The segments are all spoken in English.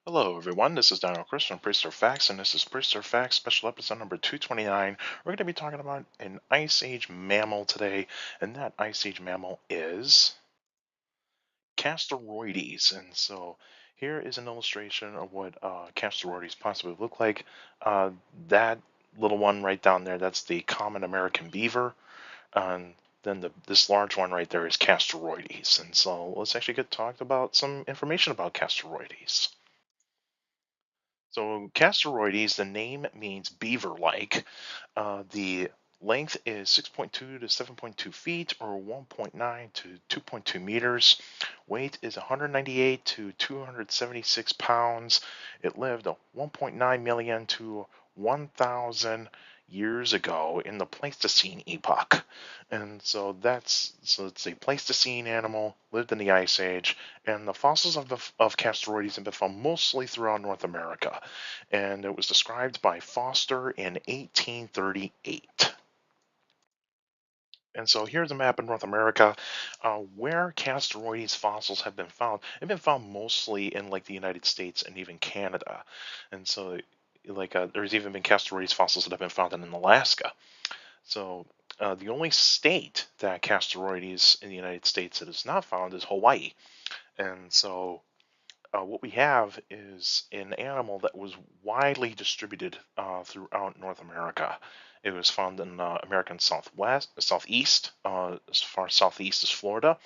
Hello, everyone. This is Dino Chris from Prehistoric Facts, and this is Prehistoric Facts special episode number 229. We're going to be talking about an Ice Age mammal today, and that Ice Age mammal is Castoroides. And so here is an illustration of what Castoroides possibly look like. Uh, that little one right down there, that's the common American beaver. And then this large one right there is Castoroides. And so let's actually get talked about some information about Castoroides. So Castoroides, the name means beaver-like. The length is 6.2 to 7.2 feet, or 1.9 to 2.2 meters. Weight is 198 to 276 pounds. It lived 1.9 million to 1,000 years ago in the Pleistocene epoch. And so it's a Pleistocene animal, lived in the Ice Age, and the fossils of Castoroides have been found mostly throughout North America. And it was described by Foster in 1838. And so here's a map of North America where Castoroides fossils have been found. They've been found mostly in like the United States and even Canada. And so there's even been Castoroides fossils that have been found in Alaska. So the only state that Castoroides in the United States that is not found is Hawaii. And so what we have is an animal that was widely distributed throughout North America. It was found in American southeast, as far southeast as Florida.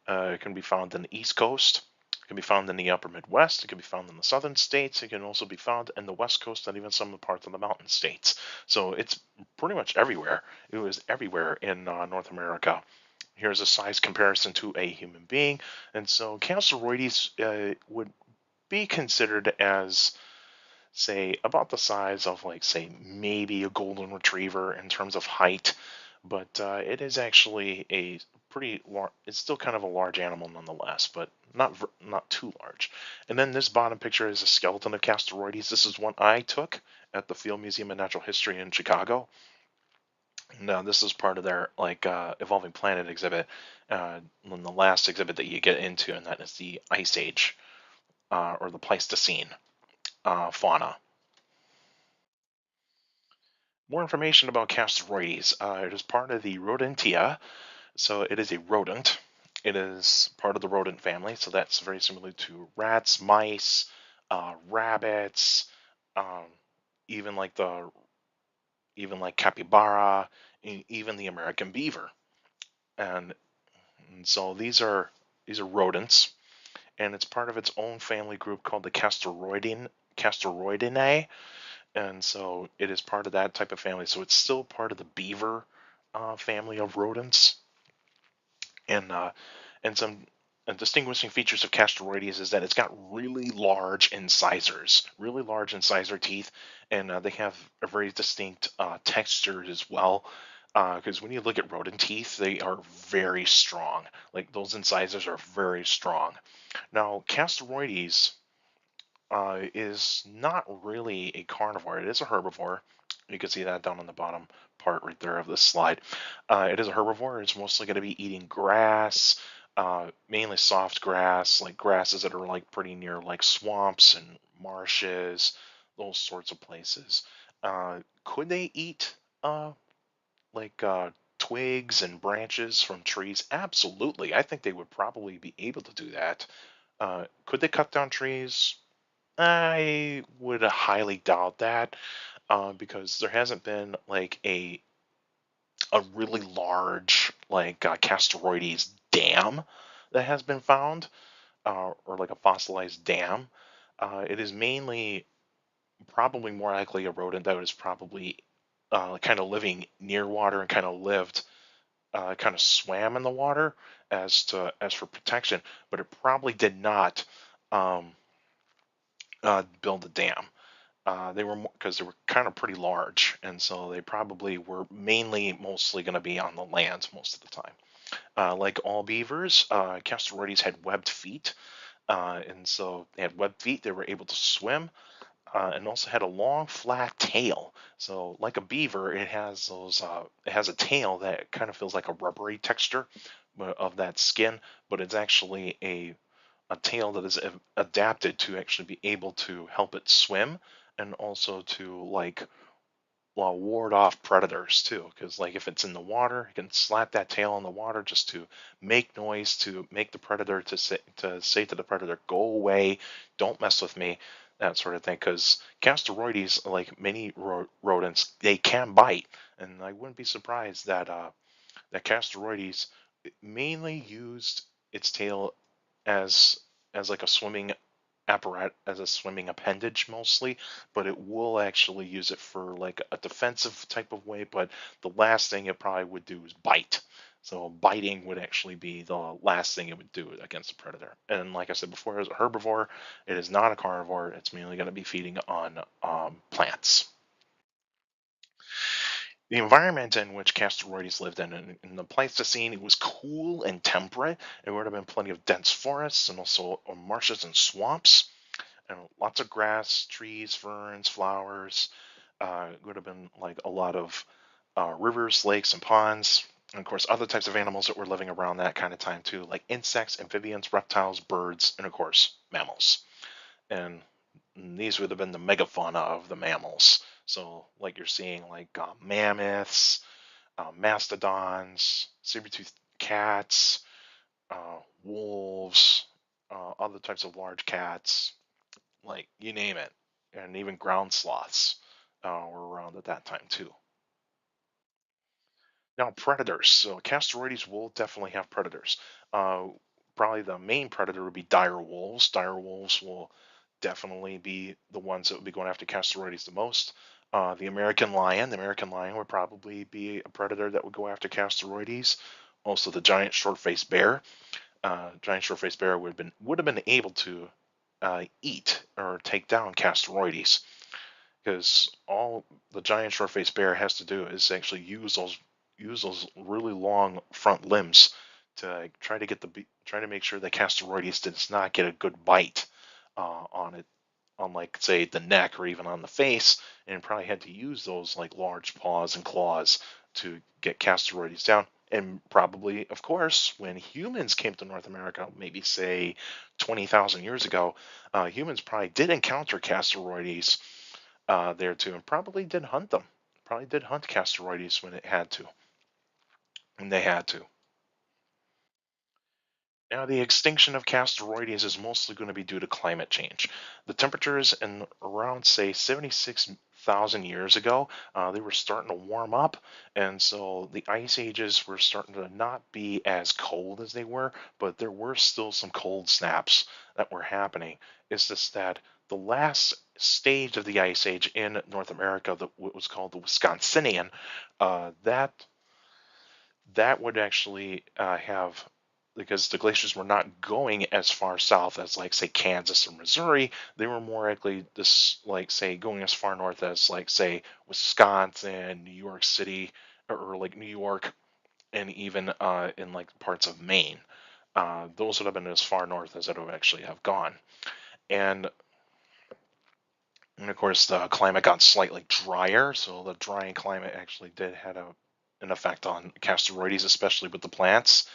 It can be found in the East Coast. It can be found in the upper Midwest. It can be found in the southern states. It can also be found in the West Coast and even some of the parts of the mountain states. So it's pretty much everywhere. It was everywhere in North America. Here's a size comparison to a human being. And so Castoroides would be considered as, say, about the size of, like, say, maybe a golden retriever in terms of height. But it is actually a pretty large, it's still kind of a large animal nonetheless, but not too large. And then this bottom picture is a skeleton of Castoroides. This is one I took at the Field Museum of Natural History in Chicago. No, this is part of their evolving planet exhibit, and the last exhibit that you get into, and that is the Ice Age or the Pleistocene fauna. More information about Castoroides. It is part of the Rodentia, so it is a rodent. It is part of the rodent family, so that's very similar to rats, mice, rabbits, um, even like the even like capybara, even the American beaver. And And so these are rodents, and it's part of its own family group called the Castoroidinae, and so it is part of that type of family. So it's still part of the beaver family of rodents, and some distinguishing features of Castoroides is that it's got really large incisor teeth, and they have a very distinct texture as well. Because when you look at rodent teeth, they are very strong. Like those incisors are very strong. Now, Castoroides is not really a carnivore. It is a herbivore. You can see that down on the bottom part right there of this slide. It is a herbivore. It's mostly going to be eating grass, mainly soft grass, like grasses that are like pretty near like swamps and marshes, those sorts of places. Could they eat like twigs and branches from trees? Absolutely. I think they would probably be able to do that. Could they cut down trees? I would highly doubt that because there hasn't been like a really large like Castoroides dam that has been found, or like a fossilized dam. It is mainly probably more likely a rodent that was probably kind of living near water and kind of lived kind of swam in the water as for protection, but it probably did not um, build a dam. They were because they were kind of pretty large, and so they probably were mostly going to be on the land most of the time. Like all beavers, Castoroides had webbed feet, and so they had webbed feet. They were able to swim, and also had a long flat tail. So like a beaver, it has those. It has a tail that kind of feels like a rubbery texture of that skin, but it's actually a tail that is adapted to actually be able to help it swim, and also to like, well, ward off predators too. Because like if it's in the water, it can slap that tail in the water just to make noise, to make the predator to say to the predator, "Go away, don't mess with me," that sort of thing. Because Castoroides, like many rodents, they can bite, and I wouldn't be surprised that that Castoroides mainly used its tail as like a swimming apparatus, as a swimming appendage mostly, but it will actually use it for like a defensive type of way. But the last thing it probably would do is bite. So biting would actually be the last thing it would do against a predator. And like I said before, as a herbivore, it is not a carnivore. It's mainly going to be feeding on plants. The environment in which Castoroides lived in the Pleistocene, it was cool and temperate. There would have been plenty of dense forests and also marshes and swamps, and lots of grass, trees, ferns, flowers. It would have been like a lot of rivers, lakes, and ponds. And of course, other types of animals that were living around that kind of time too, like insects, amphibians, reptiles, birds, and of course, mammals. And these would have been the megafauna of the mammals. So, like you're seeing, like mammoths, mastodons, saber-toothed cats, wolves, other types of large cats, like you name it, and even ground sloths were around at that time too. Now, predators. So, Castoroides will definitely have predators. Uh, Probably the main predator would be dire wolves. Dire wolves will definitely be the ones that would be going after Castoroides the most. The American lion. The American lion would probably be a predator that would go after Castoroides. Also, the giant short-faced bear. Giant short-faced bear would have been able to eat or take down Castoroides, because all the giant short-faced bear has to do is actually use those really long front limbs to like, try to make sure that Castoroides does not get a good bite on it, on like say the neck or even on the face, and probably had to use those like large paws and claws to get Castoroides down. And probably, of course, when humans came to North America, maybe say 20,000 years ago, humans probably did encounter Castoroides there too, and probably did hunt them. Probably did hunt Castoroides when it had to, and they had to. Now, the extinction of Castoroides is mostly going to be due to climate change. The temperatures in around, say, 76,000 years ago, they were starting to warm up, and so the ice ages were starting to not be as cold as they were, but there were still some cold snaps that were happening. It's just that the last stage of the ice age in North America, what was called the Wisconsinian, that would actually have, because the glaciers were not going as far south as like say Kansas or Missouri. They were more likely this like say going as far north as like say Wisconsin, New York City, or like New York, and even in like parts of Maine. Those would have been as far north as it would actually have gone. And of course, the climate got slightly drier, so the drying climate actually did had an effect on Castoroides, especially with the plants.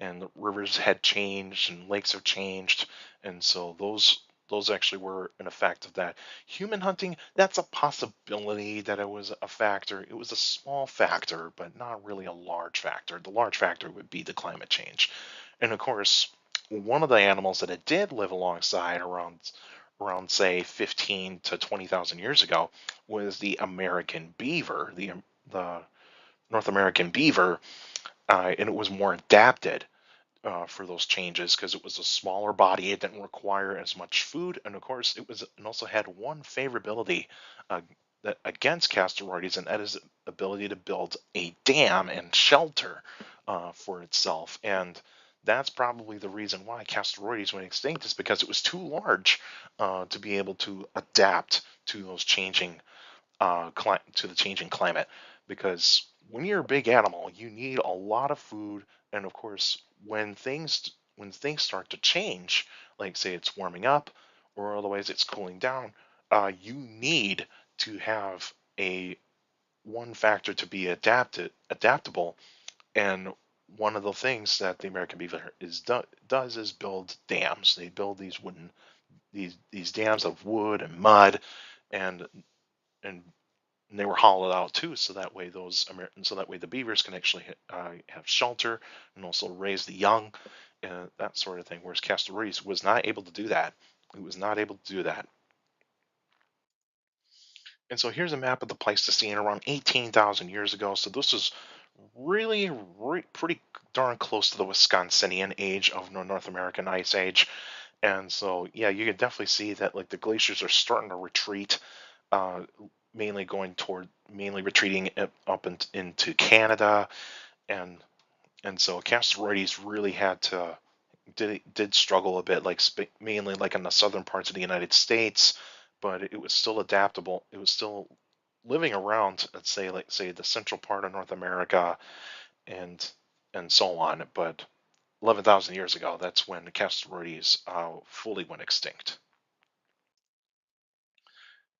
And the rivers had changed, and lakes have changed, and so those actually were an effect of that. Human hunting, that's a possibility that it was a factor. It was a small factor, but not really a large factor. The large factor would be the climate change. And of course, one of the animals that it did live alongside around say 15 to 20,000 years ago was the American beaver, the North American beaver, and it was more adapted for those changes because it was a smaller body. It didn't require as much food, and of course, it also had one favorability uh, that against Castoroides, and that is the ability to build a dam and shelter for itself. And that's probably the reason why Castoroides went extinct, is because it was too large to be able to adapt to those to the changing climate. Because when you're a big animal, you need a lot of food, and of course, when things start to change, like say it's warming up, or otherwise it's cooling down, you need to have a one factor to be adaptable, and one of the things that the American beaver does is build dams. They build these wooden these dams of wood and mud, and and they were hollowed out too, so that way so that way the beavers can actually have shelter and also raise the young, and that sort of thing. Whereas Castoroides was not able to do that. He was not able to do that. And so here's a map of the Pleistocene around 18,000 years ago. So this is really, pretty darn close to the Wisconsinian age of North American Ice Age. And so, yeah, you can definitely see that like the glaciers are starting to retreat, uh, mainly retreating into Canada, and so Castoroides really did struggle a bit, like mainly like in the southern parts of the United States, but it was still adaptable. It was still living around, let's say, like say the central part of North America and so on. But 11,000 years ago, that's when the Castoroides fully went extinct.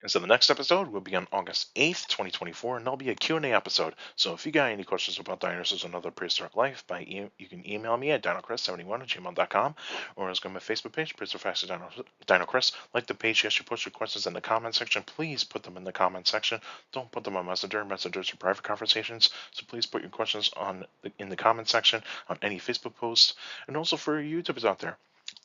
And so the next episode will be on August 8th, 2024, and there'll be a Q&A episode. So if you got any questions about dinosaurs and other prehistoric life, you can email me at dinochrist71@gmail.com, or go to my Facebook page, Prehistoric Dinochrist. Like the page, yes, you post your questions in the comment section. Please put them in the comment section. Don't put them on Messenger. Messengers are private conversations. So please put your questions in the comment section on any Facebook post. And also for YouTubers out there,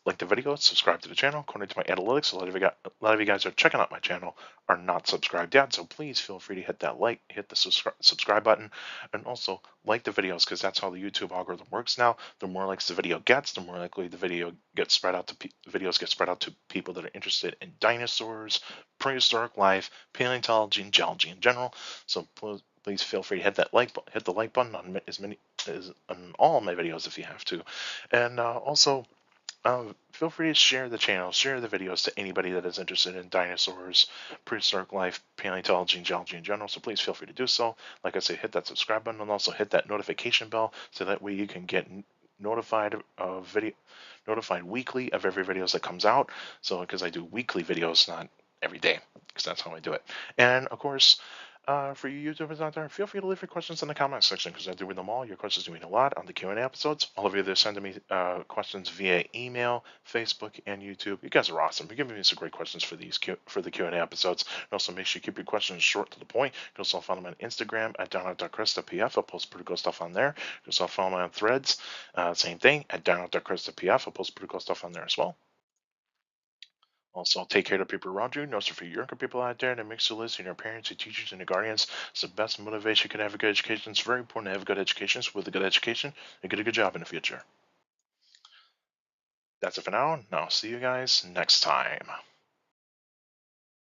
like the video, subscribe to the channel. According to my analytics, a lot of you guys are checking out my channel are not subscribed yet, so please feel free to hit that hit the subscribe button, and also like the videos, because that's how the YouTube algorithm works now. The more likes the video gets, the more likely the videos get spread out to people that are interested in dinosaurs, prehistoric life, paleontology, and geology in general. So please feel free to hit the like button on on all my videos if you have to, and also feel free to share the channel, share the videos to anybody that is interested in dinosaurs, prehistoric life, paleontology, and geology in general. So please feel free to do so. Like I say, hit that subscribe button and also hit that notification bell so that way you can get notified of notified weekly of every videos that comes out. So because I do weekly videos, not every day, because that's how I do it. And of course, for you YouTubers out there, feel free to leave your questions in the comment section because I do read them all. Your questions do mean a lot on the Q&A episodes. All of you that are sending me questions via email, Facebook, and YouTube, you guys are awesome. You're giving me some great questions for the Q&A episodes. And also make sure you keep your questions short to the point. You can also follow me on Instagram at down.chris.pf. I'll post pretty cool stuff on there. You can also follow me on Threads, same thing, at down.chris.pf. I'll post pretty cool stuff on there as well. Also, take care of the people around you. Also, for your younger people out there, that makes you listen. Your parents, your teachers, and your guardians. It's the best motivation you can have a good education. It's very important to have a good education. So with a good education, you get a good job in the future. That's it for now. Now, see you guys next time.